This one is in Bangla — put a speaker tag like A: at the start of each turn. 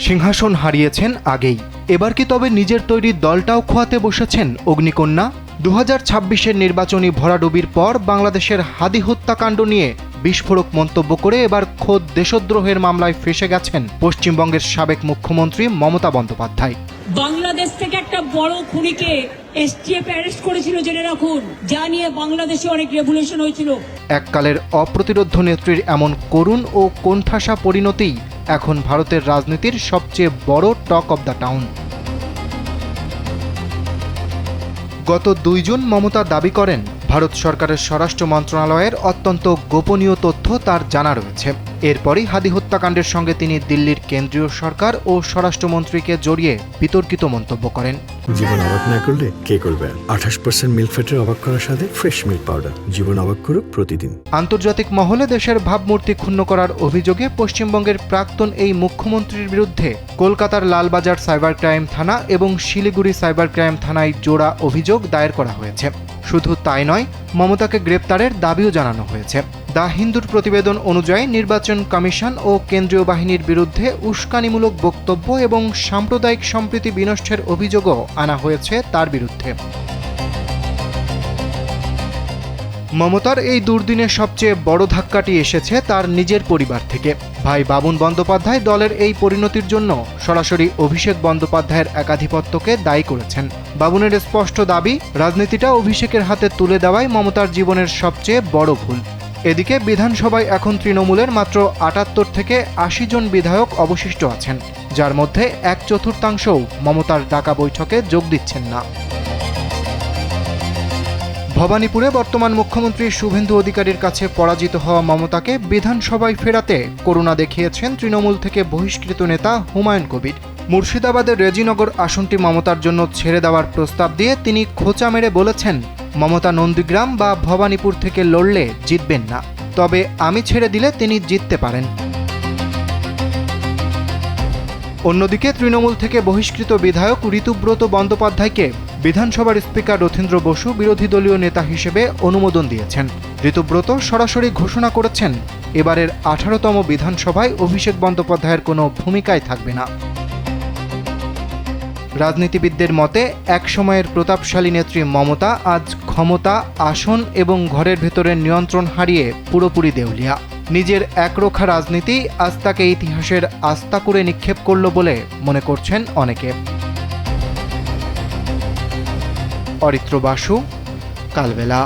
A: সিংহাসন হারিয়েছেন আগেই, এবার কি তবে নিজের তৈরি দলটাও খোয়াতে বসেছেন অগ্নিকন্যা? 2026-এর নির্বাচনী ভরাডুবির পর বাংলাদেশের হাদি হত্যাকাণ্ড নিয়ে বিস্ফোরক মন্তব্য করে এবার খোদ দেশদ্রোহের মামলায় ফেঁসে গেছেন পশ্চিমবঙ্গের সাবেক মুখ্যমন্ত্রী মমতা বন্দ্যোপাধ্যায়।
B: বাংলাদেশ থেকে একটা বড় খুনিকে এসটিএফ অ্যারেস্ট করেছিল, জেনে রাখুন, যা নিয়ে বাংলাদেশে অনেক রেভলিউশন হয়েছিল।
A: এককালের অপ্রতিরোধ্য নেত্রীর এমন করুণ ও কোণঠাসা পরিণতিই এখন ভারতের রাজনীতির সবচেয়ে বড় টক অব দ্য টাউন। গত 2 জুন মমতা দাবি করেন ভারত সরকারের স্বরাষ্ট্র মন্ত্রণালয়ের অত্যন্ত গোপনীয় তথ্য তার জানা রয়েছে। এরপরই হাদি হত্যাকাণ্ডের সঙ্গে তিনি দিল্লির কেন্দ্রীয় সরকার ও স্বরাষ্ট্রমন্ত্রীকে জড়িয়ে বিতর্কিত মন্তব্য করেন।
C: জীবন অবাক না করলে কে করবে? 28% মিল্ক ফ্যাটের অবাক করার সাথে ফ্রেশ মিল্ক পাউডার। জীবন অবাক করুক প্রতিদিন।
A: আন্তর্জাতিক মহলে দেশের ভাবমূর্তি ক্ষুণ্ণ করার অভিযোগে পশ্চিমবঙ্গের প্রাক্তন এই মুখ্যমন্ত্রীর বিরুদ্ধে কলকাতার লালবাজার সাইবার ক্রাইম থানা এবং শিলিগুড়ি সাইবার ক্রাইম থানায় জোড়া অভিযোগ দায়ের করা হয়েছে। শুধু তাই নয়, মমতাকে গ্রেপ্তারের দাবিও জানানো হয়েছে। দ্য হিন্দুর প্রতিবেদন অনুযায়ী নির্বাচন কমিশন ও কেন্দ্রীয় বাহিনীর বিরুদ্ধে উস্কানিমূলক বক্তব্য এবং সাম্প্রদায়িক সম্প্রীতি বিনষ্টের অভিযোগও আনা হয়েছে তার বিরুদ্ধে। মমতার এই দুর্দিনের সবচেয়ে বড় ধাক্কাটি এসেছে তার নিজের পরিবার থেকে। ভাই বাবুন বন্দ্যোপাধ্যায় দলের এই পরিণতির জন্য সরাসরি অভিষেক বন্দ্যোপাধ্যায়ের একাধিপত্যকে দায়ী করেছেন। বাবুনের স্পষ্ট দাবি, রাজনীতিটা অভিষেকের হাতে তুলে দেওয়াই মমতার জীবনের সবচেয়ে বড় ভুল। এদিকে বিধানসভায় এখন তৃণমূলের মাত্র 78 থেকে 80 জন বিধায়ক অবশিষ্ট আছেন, যার মধ্যে 1/4 মমতার ডাকা বৈঠকে যোগ দিচ্ছেন না। ভবানীপুরে বর্তমান মুখ্যমন্ত্রী শুভেন্দু অধিকারীর কাছে পরাজিত হওয়া মমতাকে বিধানসভায় ফেরাতে করুণা দেখিয়েছেন তৃণমূল থেকে বহিষ্কৃত নেতা হুমায়ুন কবির। মুর্শিদাবাদের রেজিনগর আসনটি মমতার জন্য ছেড়ে দেওয়ার প্রস্তাব দিয়ে তিনি খোঁচা মেরে বলেছেন, মমতা নন্দীগ্রাম বা ভবানীপুর থেকে লড়লে জিতবেন না, তবে আমি ছেড়ে দিলে তিনি জিততে পারেন। অন্যদিকে তৃণমূল থেকে বহিষ্কৃত বিধায়ক ঋতুব্রত বন্দ্যোপাধ্যায়কে বিধানসভার স্পিকার রথীন্দ্র বসু বিরোধী দলীয় নেতা হিসেবে অনুমোদন দিয়েছেন। ঋতুব্রত সরাসরি ঘোষণা করেছেন, এবারের 18তম বিধানসভায় অভিষেক বন্দ্যোপাধ্যায়ের কোনো ভূমিকায় থাকবে না। রাজনীতিবিদদের মতে এক সময়ের প্রতাপশালী নেত্রী মমতা আজ ক্ষমতা, আসন এবং ঘরের ভেতরের নিয়ন্ত্রণ হারিয়ে পুরোপুরি দেউলিয়া। নিজের একরোখা রাজনীতি আজ তাকে ইতিহাসের আস্তা করে নিক্ষেপ করল বলে মনে করছেন অনেকে। অরিত্র বাসু, কালবেলা।